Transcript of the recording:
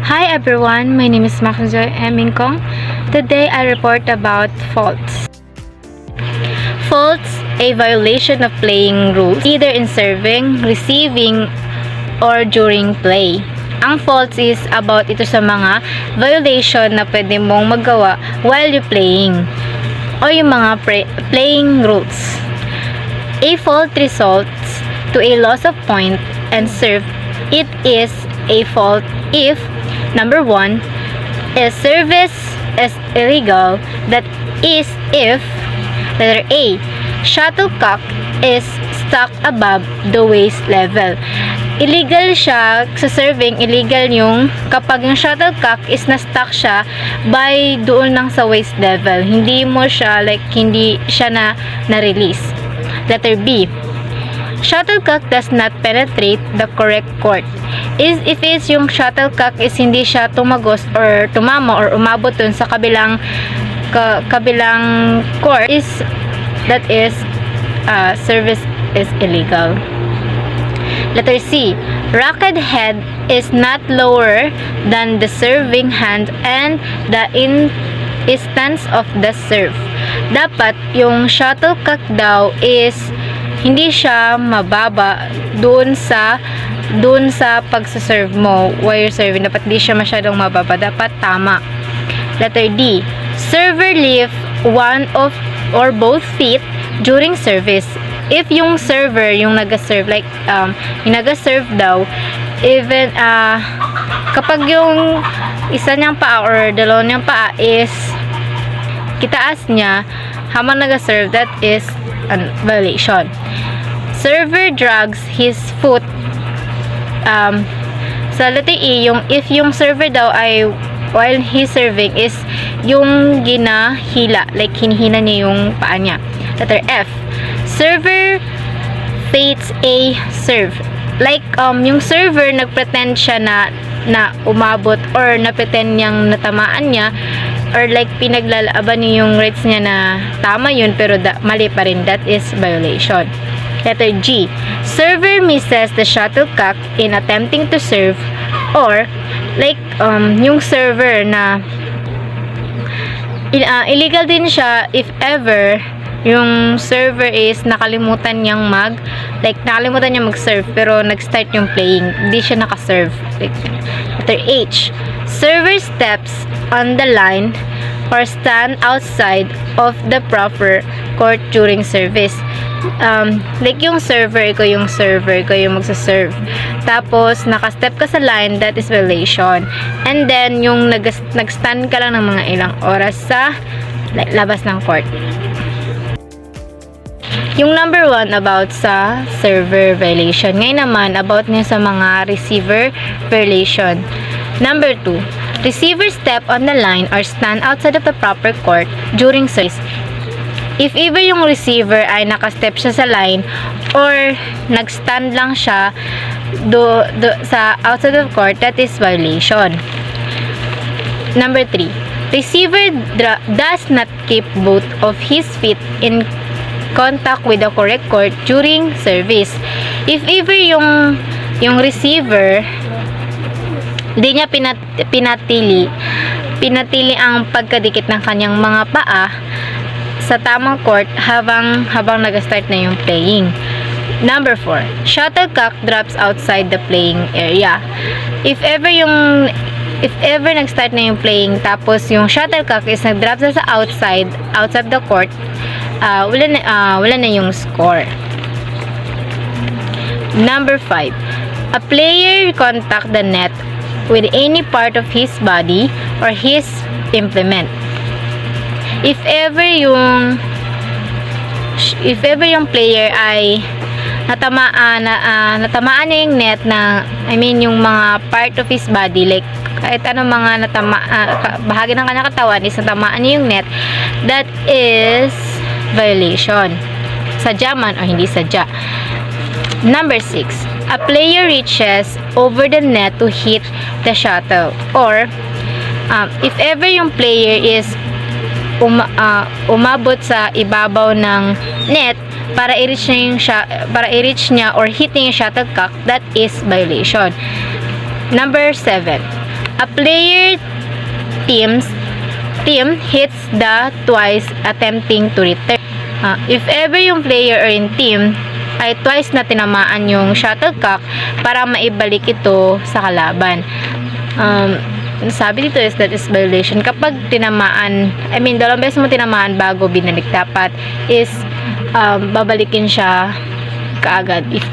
Hi everyone, my name is Maxjoy Emingkong. Today I report about faults. Faults, a violation of playing rules, either in serving, receiving, or during play. Ang faults is about ito sa mga violation na pwede mong magawa while you playing, o yung mga playing rules. A fault results to a loss of point and serve. It is a fault if number 1, a service is illegal. That is if letter A, shuttlecock is stuck above the waist level. Illegal siya sa serving, illegal yung kapag yung shuttlecock is na-stuck siya by doon lang sa waist level. Hindi mo siya, hindi siya na-release. Letter B, shuttlecock does not penetrate the correct court. If it's yung shuttlecock is hindi siya tumagos or tumama or umabot dun sa kabilang court, that is service is illegal. Letter C, racket head is not lower than the serving hand and the instance of the serve. Dapat yung shuttlecock daw is hindi siya mababa doon sa pagsaserve mo while you're serving. Dapat hindi siya masyadong mababa. Dapat tama. Letter D, server lift one of or both feet during service. If yung server, yung nag-serve, yung nag-serve daw, even, kapag yung isa niyang paa or dalawa niyang paa is kitaas niya, habang nag-serve, that is a violation. Server drags his foot, sa letter E, if yung server daw ay while he's serving is yung ginahila, hinihina niya yung paa niya. Letter F, server fates a serve. Yung server nagpretend siya na umabot or napretend niyang natamaan niya or pinaglalaban niya yung rights niya na tama yun pero mali pa rin. That is violation. Letter G, server misses the shuttlecock in attempting to serve, or yung server na illegal din siya if ever yung server is nakalimutan niyang mag-serve pero nag-start yung playing, hindi siya naka-serve. Letter H, server steps on the line or stand outside of the proper court during service. Yung server, ikaw yung magsaserve. Tapos, naka-step ka sa line, that is violation. And then, yung nag-stand ka lang ng mga ilang oras sa labas ng court. Yung number 1 about sa server violation. Ngayon naman, about niya sa mga receiver violation. Number 2, receiver step on the line or stand outside of the proper court during service. If ever yung receiver ay nakastep siya sa line or nagstand lang siya sa outside of court, that is violation. Number 3, receiver does not keep both of his feet in contact with the correct court during service. If ever yung receiver hindi niya pinatili ang pagkadikit ng kanyang mga paa sa tamang court habang nag-start na yung playing. Number 4, shuttlecock drops outside the playing area. If ever nag-start na yung playing tapos yung shuttlecock is nag-drop sa outside the court, wala na yung score. Number 5, a player contact the net with any part of his body or his implement. If ever yung player ay natamaan niya yung net yung mga part of his body, kahit anong mga bahagi ng kanyang katawan is natamaan niya yung net, that is violation. Sadya man o hindi sadya. Number 6, a player reaches over the net to hit the shuttle, or if ever yung player is umabot sa ibabaw ng net para i-reach niya or hit niya yung shuttlecock, that is violation. Number 7, A player team hits the twice attempting to return. If ever yung player or yung team ay twice na tinamaan yung shuttlecock para maibalik ito sa kalaban. Sabi dito is that is violation. Kapag tinamaan, dalawang beses mo tinamaan bago binalik, dapat is babalikin siya kaagad. If